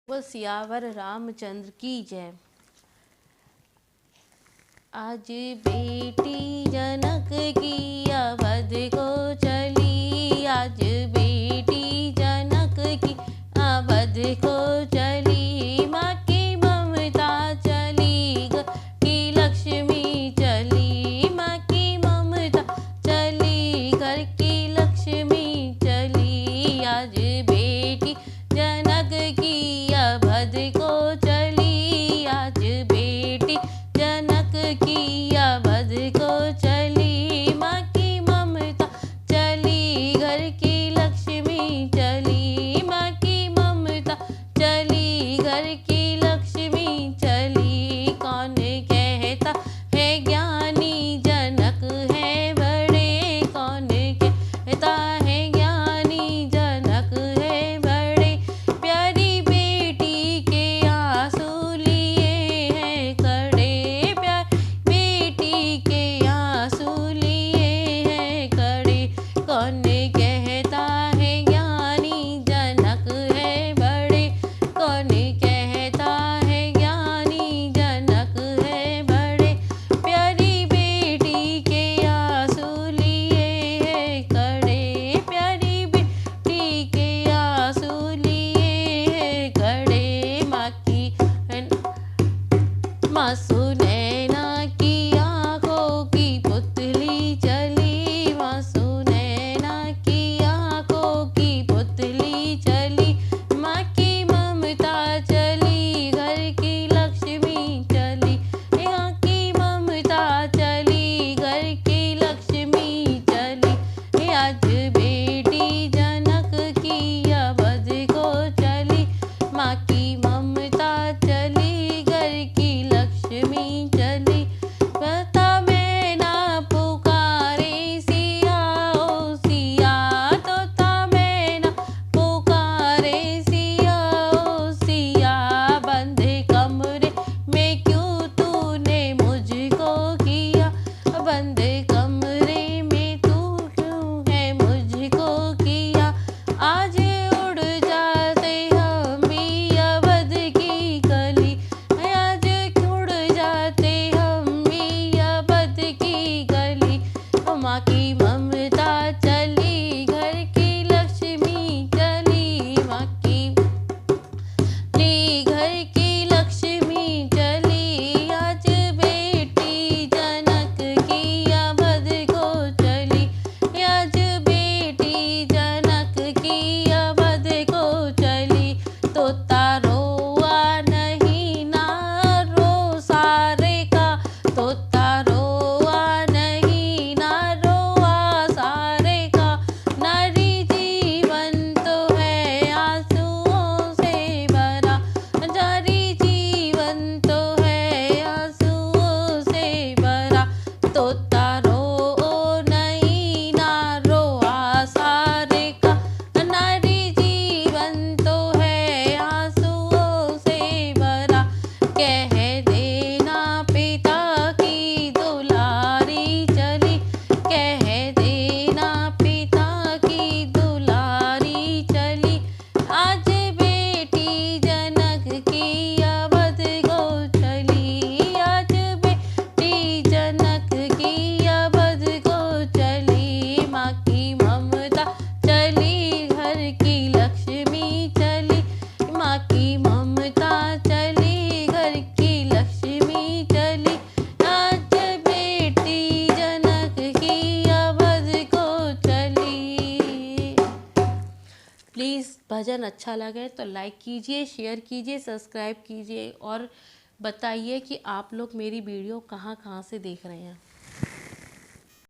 वो सियावर रामचंद्र की जय। आज बेटी जनक की अवध को चली, आज बेटी जनक की अवध को चली। माँ की ममता चली, की लक्ष्मी चली। माँ की ममता चली, घर की लक्ष्मी चली। आज बेटी जनक की अवध को चली, आज बेटी जनक की अवध को चली। माँ की ममता चली, घर की लक्ष्मी चली। माँ की ममता चली, घर की लक्ष्मी चली। कौन कहता है ज्ञानी जनक है बड़े, कौन कहता है ज्ञानी जनक है बड़े। प्यारी बेटी के आंसू लिए हैं कड़े, प्यारी बेटी के आंसू लिए हैं कड़े। कौन कहता है ज्ञानी जनक है बड़े, कौन कहता है ज्ञानी जनक है बड़े। प्यारी बेटी के आंसू लिए हैं कड़े, प्यारी बेटी के आंसू लिए हैं कड़े। माँ सुनैना की आँखों की पुतली चली, माँ सुनैना की आँखों की पुतली चली। माँ की ममता चली, घर की लक्ष्मी चली। माँ की ममता चली, घर की लक्ष्मी चली। आज बेटी जनक की अवध को चली, माँ की ममता चली, घर की लक्ष्मी चली। बता मैं ना पुकारे सिया ओ सिया, तोता मैं ना पुकारे सिया ओ सिया। बंदे कमरे में क्यों तूने मुझको किया, बंदे कमरे में तू क्यों है मुझको किया। आज उड़ जाते हम भी अवध की कली, आज उड़ जाते हम भी अवध की गली। माँ की ममता चली, घर की लक्ष्मी चली। माँ की घर की लक्ष्मी चली। आज बेटी जनक की अवध को चली, आज बेटी जनक की अवध को चली। तोता रोआ नहीं ना रो सारे का, तोता रोआ नहीं ना रोआ सारे का। नारी जीवन तो है आंसुओं से भरा, नारी जीवन तो है आंसुओं से भरा। तोता रो नहीं ना रोआ सारे का, नारी जीवन तो है आंसुओं से भरा। कह देना पिता की दुलारी चली, कह देना पिता की दुलारी चली। आज बेटी जनक की अवध को चली, आज बेटी जनक की अवध को चली। माँ की ममता चली, घर की लक्ष्मी चली। माँ की ममता चली, घर की लक्ष्मी चली। आज बेटी जनक की अवध को चली। प्लीज़ भजन अच्छा लगे तो लाइक कीजिए, शेयर कीजिए, सब्सक्राइब कीजिए और बताइए कि आप लोग मेरी वीडियो कहाँ कहाँ से देख रहे हैं।